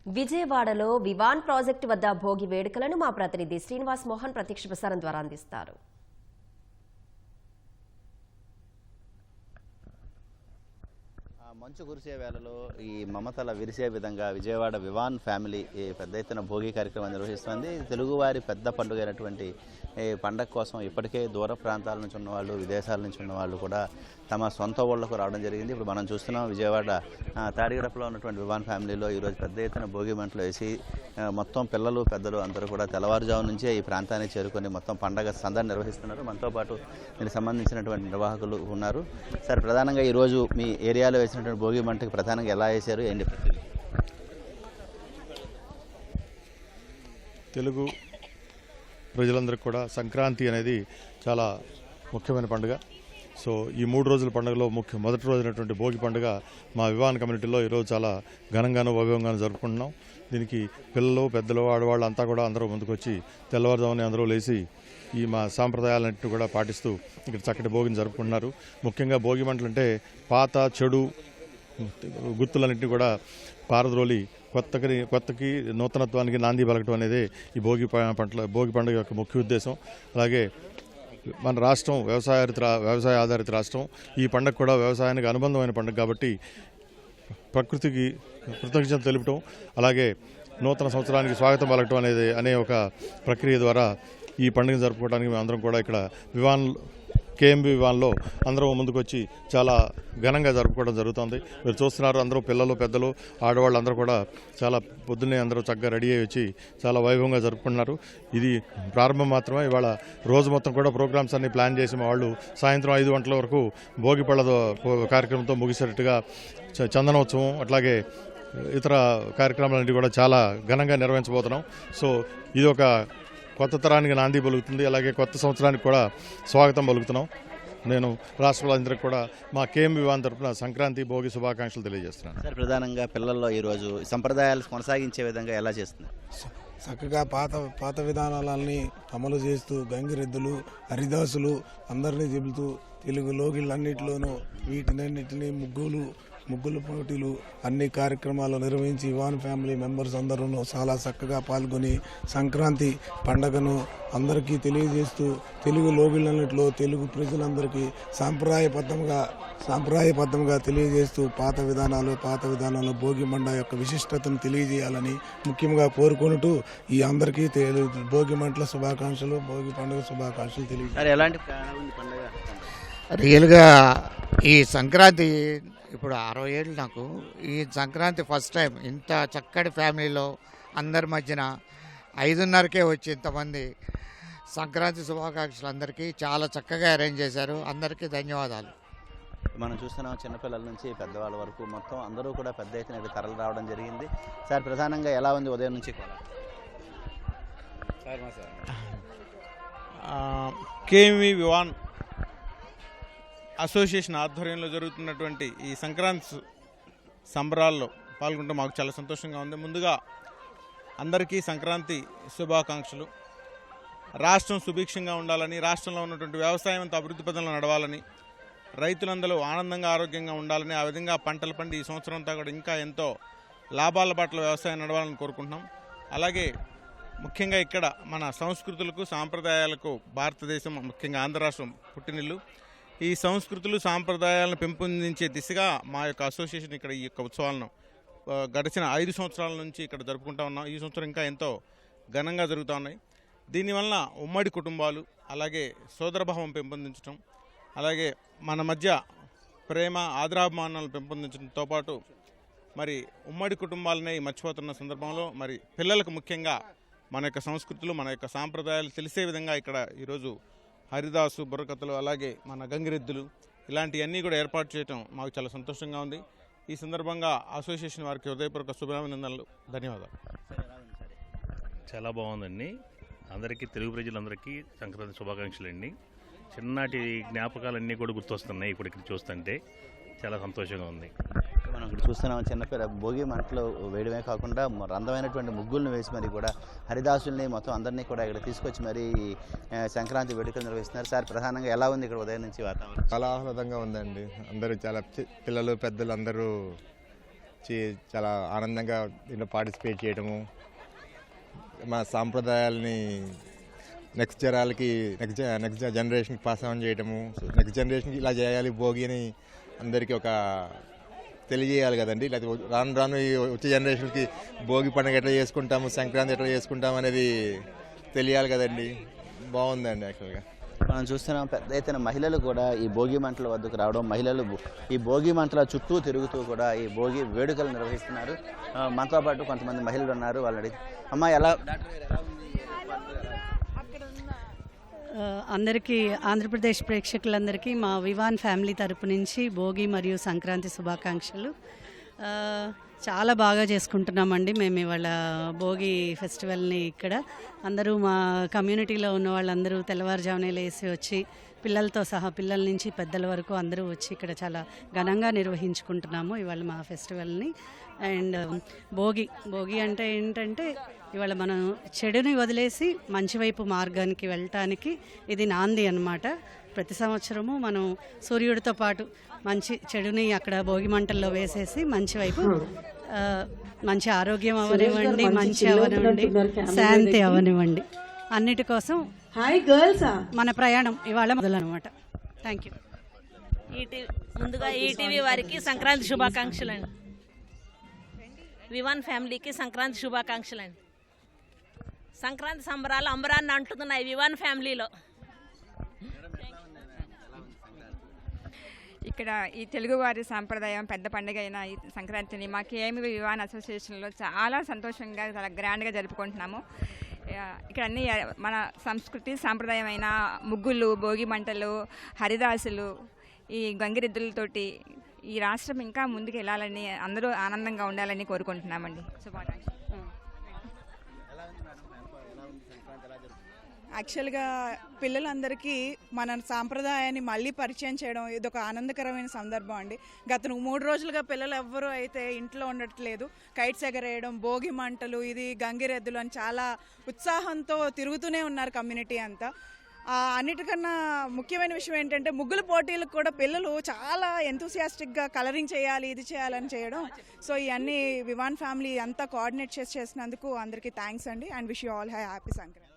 విజయవాడలో వివాన్ ప్రాజెక్టు వద్ద భోగి వేడుకలను మా ప్రతినిధి శ్రీనివాస్ మోహన్ ప్రత్యక్ష ప్రసారం ద్వారా అందిస్తారు. మంచు కురిసే వేళలో ఈ మమతల విరిసే విధంగా విజయవాడ వివాన్ ఫ్యామిలీ పెద్ద ఎత్తున భోగి కార్యక్రమం నిర్వహిస్తుంది. తెలుగువారి పెద్ద పండుగ అయినటువంటి పండగ కోసం ఇప్పటికే దూర ప్రాంతాల నుంచి ఉన్నవాళ్ళు, విదేశాల నుంచి ఉన్నవాళ్ళు కూడా తమ సొంత ఊళ్ళకు రావడం జరిగింది. ఇప్పుడు మనం చూస్తున్నాం విజయవాడ తాడిగడపలో ఉన్నటువంటి వివాన్ ఫ్యామిలీలో ఈరోజు పెద్ద ఎత్తున భోగి మంటలు వేసి మొత్తం పిల్లలు పెద్దలు అందరూ కూడా తెల్లవారుజాము నుంచే ఈ ప్రాంతానికి చేరుకొని మొత్తం పండగ సందడి నిర్వహిస్తున్నారు. మనతో పాటు దీనికి సంబంధించినటువంటి నిర్వాహకులు ఉన్నారు. సార్, ప్రధానంగా ఈరోజు మీ ఏరియాలో వేసినటువంటి భోగి మంటకి ప్రధానంగా ఎలా వేశారు, ఏంటి? తెలుగు ప్రజలందరికీ కూడా సంక్రాంతి అనేది చాలా ముఖ్యమైన పండుగ. సో ఈ 3 రోజుల పండుగలో మొదటి రోజైనటువంటి భోగి పండుగ మా వివాన్ కమ్యూనిటీలో ఈరోజు చాలా ఘనంగానూ వైభవంగానూ జరుపుకుంటున్నాం. దీనికి పిల్లలు పెద్దలు ఆడవాళ్ళు అంతా కూడా అందరూ ముందుకొచ్చి తెల్లవారుజామునే అందరూ లేచి ఈ మా సాంప్రదాయాలన్నింటినీ కూడా పాటిస్తూ ఇక్కడ చక్కటి భోగిని జరుపుకుంటున్నారు. ముఖ్యంగా భోగి మంటలు అంటే పాత చెడు గుర్తులన్నింటినీ కూడా పారద్రోలి కొత్తకి నూతనత్వానికి నాంది పలకటం అనేది ఈ భోగి పండుగ యొక్క ముఖ్య ఉద్దేశం. అలాగే మన రాష్ట్రం వ్యవసాయ ఆధారిత రాష్ట్రం. ఈ పండుగ కూడా వ్యవసాయానికి అనుబంధమైన పండుగ కాబట్టి ప్రకృతికి కృతజ్ఞత తెలుపటం, అలాగే నూతన సంవత్సరానికి స్వాగతం పలకటం అనే ఒక ప్రక్రియ ద్వారా ఈ పండుగను జరుపుకోవడానికి మేము అందరం కూడా ఇక్కడ కేఎంబి వివాన్లో అందరూ ముందుకొచ్చి చాలా ఘనంగా జరుపుకోవడం జరుగుతుంది. మీరు చూస్తున్నారు, అందరూ పిల్లలు పెద్దలు ఆడవాళ్ళు అందరూ కూడా చాలా పొద్దున్నే అందరూ చక్కగా రెడీ అయ్యి వచ్చి చాలా వైభవంగా జరుపుకుంటున్నారు. ఇది ప్రారంభం మాత్రమే. ఇవాళ రోజు మొత్తం కూడా ప్రోగ్రామ్స్ అన్ని ప్లాన్ చేసి మా వాళ్ళు సాయంత్రం 5 గంటల వరకు భోగి పళ్ళ కార్యక్రమంతో ముగిసేటట్టుగా చందనోత్సవం అట్లాగే ఇతర కార్యక్రమాలన్నీ కూడా చాలా ఘనంగా నిర్వహించబోతున్నాం. సో ఇది ఒక కొత్త తరానికి నాంది పలుకుతుంది. అలాగే కొత్త సంవత్సరానికి కూడా స్వాగతం పలుకుతున్నాం. నేను రాష్ట్ర ప్రజలందరికీ కూడా మా కేఎం వివాన్ తరఫున సంక్రాంతి భోగి శుభాకాంక్షలు తెలియజేస్తున్నాను. సార్, ప్రధానంగా పిల్లల్లో ఈరోజు సంప్రదాయాలు కొనసాగించే విధంగా ఎలా చేస్తున్నారు? చక్కగా పాత విధానాలన్నీ అమలు చేస్తూ గంగిరెద్దులు, హరిదాసులు అందరినీ చెబుతూ తెలుగు లోగిళ్ళన్నింటిలోనూ వీటినన్నింటినీ ముగ్గుల పోటీలు అన్ని కార్యక్రమాలు నిర్వహించి వివాన్ ఫ్యామిలీ మెంబర్స్ అందరూ చాలా చక్కగా పాల్గొని సంక్రాంతి పండగను అందరికీ తెలియజేస్తూ తెలుగు లోగిళ్ళన్నింటిలో తెలుగు ప్రజలందరికీ సాంప్రదాయబద్ధంగా తెలియజేస్తూ పాత విధానాలు భోగి మండ యొక్క విశిష్టతను తెలియజేయాలని ముఖ్యంగా కోరుకుంటూ ఈ అందరికీ భోగి మంటల శుభాకాంక్షలు, భోగి పండుగ శుభాకాంక్షలు తెలియజేయాలి. ఎలాంటి రియల్గా ఈ సంక్రాంతి ఇప్పుడు 60 ఏళ్ళు నాకు. ఈ సంక్రాంతి ఫస్ట్ టైం ఇంత చక్కటి ఫ్యామిలీలో అందరి మధ్యన 5:30కే వచ్చి ఇంతమంది సంక్రాంతి శుభాకాంక్షలు అందరికీ చాలా చక్కగా అరేంజ్ చేశారు. అందరికీ ధన్యవాదాలు. మనం చూస్తున్నాం, చిన్నపిల్లల నుంచి పెద్దవాళ్ళ వరకు మొత్తం అందరూ కూడా పెద్ద ఎత్తున తరలి రావడం జరిగింది. సార్, ప్రధానంగా ఎలా ఉంది ఉదయం నుంచి? కేఎంవి వివాన్ అసోసియేషన్ ఆధ్వర్యంలో జరుగుతున్నటువంటి ఈ సంక్రాంతి సంబరాల్లో పాల్గొంటే మాకు చాలా సంతోషంగా ఉంది. ముందుగా అందరికీ సంక్రాంతి శుభాకాంక్షలు. రాష్ట్రం సుభిక్షంగా ఉండాలని, రాష్ట్రంలో ఉన్నటువంటి వ్యవసాయం అంతా అభివృద్ధి పథంలో నడవాలని, రైతులందరూ ఆనందంగా ఆరోగ్యంగా ఉండాలని, ఆ విధంగా పంటలు పండి ఈ సంవత్సరం అంతా కూడా ఇంకా ఎంతో లాభాల పట్ల వ్యవసాయం నడవాలని కోరుకుంటున్నాం. అలాగే ముఖ్యంగా ఇక్కడ మన సంస్కృతులకు సాంప్రదాయాలకు భారతదేశం, ముఖ్యంగా ఆంధ్ర రాష్ట్రం పుట్టినిల్లు. ఈ సంస్కృతులు సాంప్రదాయాలను పెంపొందించే దిశగా మా యొక్క అసోసియేషన్ ఇక్కడ ఈ యొక్క ఉత్సవాలను గడిచిన 5 సంవత్సరాల నుంచి ఇక్కడ జరుపుకుంటూ ఉన్నాం. ఈ సంవత్సరం ఇంకా ఎంతో ఘనంగా జరుగుతూ ఉన్నాయి. దీనివల్ల ఉమ్మడి కుటుంబాలు, అలాగే సోదరభావం పెంపొందించడం, అలాగే మన మధ్య ప్రేమ ఆదరాభిమానాలు పెంపొందించడంతో పాటు మరి ఉమ్మడి కుటుంబాలనే మర్చిపోతున్న సందర్భంలో మరి పిల్లలకు ముఖ్యంగా మన యొక్క సంస్కృతులు, మన యొక్క సాంప్రదాయాలు తెలిసే విధంగా ఇక్కడ ఈరోజు హరిదాసు, బుర్రకథలు, అలాగే మన గంగిరెద్దులు ఇలాంటివన్నీ కూడా ఏర్పాటు చేయడం మాకు చాలా సంతోషంగా ఉంది. ఈ సందర్భంగా అసోసియేషన్ వారికి హృదయపూర్వక శుభాభినందనలు, ధన్యవాదాలు. చాలా బాగుందండి. అందరికీ, తెలుగు ప్రజలందరికీ సంక్రాంతి శుభాకాంక్షలు అండి. చిన్ననాటి జ్ఞాపకాలన్నీ కూడా గుర్తొస్తున్నాయి ఇప్పుడు ఇక్కడ చూస్తుంటే. చాలా సంతోషంగా ఉంది. మనం ఇక్కడ చూస్తున్నాం, చిన్నపిల్ల భోగి మంటలు వేయడమే కాకుండా అందమైనటువంటి ముగ్గులను వేసి మరి కూడా హరిదాసుల్ని మొత్తం అందరినీ కూడా ఇక్కడ తీసుకొచ్చి మరి సంక్రాంతి వేడుకలు నిర్వహిస్తున్నారు. సార్, ప్రధానంగా ఎలా ఉంది ఇక్కడ ఉదయం నుంచి వాతావరణం? చాలా ఆహ్లాదంగా ఉందండి. అందరూ చాలా పిల్లలు పెద్దలు అందరూ చాలా ఆనందంగా దీంట్లో పార్టిసిపేట్ చేయడము, మా సాంప్రదాయాలని నెక్స్ట్ తరాలకి నెక్స్ట్ జనరేషన్కి పాస్ ఆన్ చేయడము, నెక్స్ట్ జనరేషన్కి ఇలా చేయాలి భోగి అని అందరికీ ఒక తెలియజేయాలి కదండి. లేకపోతే రాను రాను వచ్చే జనరేషన్కి భోగి పండుగ ఎట్లా చేసుకుంటాము, సంక్రాంతి ఎట్లా చేసుకుంటాము అనేది తెలియాలి కదండి. బాగుందండి యాక్చువల్గా. మనం చూస్తున్నాం పెద్ద ఎత్తున మహిళలు కూడా ఈ భోగి మంటల వద్దకు రావడం, మహిళలు ఈ భోగి మంటల చుట్టూ తిరుగుతూ కూడా ఈ భోగి వేడుకలు నిర్వహిస్తున్నారు. మనతో పాటు కొంతమంది మహిళలు ఉన్నారు, వాళ్ళని అడిగి అమ్మ ఎలా అందరికీ ఆంధ్రప్రదేశ్ ప్రేక్షకులందరికీ మా వివాన్ ఫ్యామిలీ తరపు నుంచి భోగి మరియు సంక్రాంతి శుభాకాంక్షలు. చాలా బాగా చేసుకుంటున్నామండి మేము ఇవాళ భోగి ఫెస్టివల్ని. ఇక్కడ అందరూ మా కమ్యూనిటీలో ఉన్న వాళ్ళందరూ తెల్లవారుజామునే లేసి వచ్చి పిల్లలతో సహా పిల్లల నుంచి పెద్దల వరకు అందరూ వచ్చి ఇక్కడ చాలా ఘనంగా నిర్వహించుకుంటున్నాము ఇవాళ మా ఫెస్టివల్ని. అండ్ భోగి అంటే ఏంటంటే ఇవాళ మనం చెడుని వదిలేసి మంచి వైపు మార్గానికి వెళ్ళటానికి ఇది నాంది అన్నమాట. ప్రతి సంవత్సరము మనం సూర్యుడితో పాటు మంచి చెడుని అక్కడ భోగి మంటల్లో వేసేసి మంచి వైపు మంచి ఆరోగ్యం అవనివ్వండి, మంచి అవనివ్వండి, శాంతి అవనివ్వండి, అన్నిటి కోసం మన ప్రయాణం ఇవాళ మొదలనమాట. Thank you. ముందుగా ఈటీవీ వారికి సంక్రాంతి శుభాకాంక్షలు అండి. వివాన్ ఫ్యామిలీకి సంక్రాంతి శుభాకాంక్షలు అండి. సంక్రాంతి సంబరాలు అంబరాన్ని అంటున్నాయి వివాన్ ఫ్యామిలీలో. ఇక్కడ ఈ తెలుగువారి సాంప్రదాయం పెద్ద పండుగ అయిన ఈ సంక్రాంతిని మా కేఎంవి వివాన్ అసోసియేషన్లో చాలా సంతోషంగా చాలా గ్రాండ్గా జరుపుకుంటున్నాము. ఇక్కడ అన్ని మన సంస్కృతి సాంప్రదాయమైన ముగ్గులు, భోగి మంటలు, హరిదాసులు, ఈ గంగిరెద్దులతోటి ఈ రాష్ట్రం ఇంకా ముందుకు వెళ్ళాలని, అందరూ ఆనందంగా ఉండాలని కోరుకుంటున్నామండి. శుభాకాంక్షలు. యాక్చువల్గా పిల్లలందరికీ మన సాంప్రదాయాన్ని మళ్ళీ పరిచయం చేయడం ఇది ఒక ఆనందకరమైన సందర్భం అండి. గత 3 రోజులుగా పిల్లలు ఎవ్వరూ అయితే ఇంట్లో ఉండట్లేదు. కైట్స్ ఎగరేయడం, భోగి మంటలు, ఇది గంగిరెద్దులు అని చాలా ఉత్సాహంతో తిరుగుతూనే ఉన్నారు కమ్యూనిటీ అంతా. అన్నిటికన్నా ముఖ్యమైన విషయం ఏంటంటే ముగ్గుల పోటీలకు కూడా పిల్లలు చాలా ఎంతూసియాస్టిక్గా కలరింగ్ చేయాలి, ఇది చేయాలని చేయడం. సో ఇవన్నీ వివాన్ ఫ్యామిలీ అంతా కోఆర్డినేట్ చేసినందుకు అందరికీ థ్యాంక్స్ అండి. And wish you all happy Sankranti.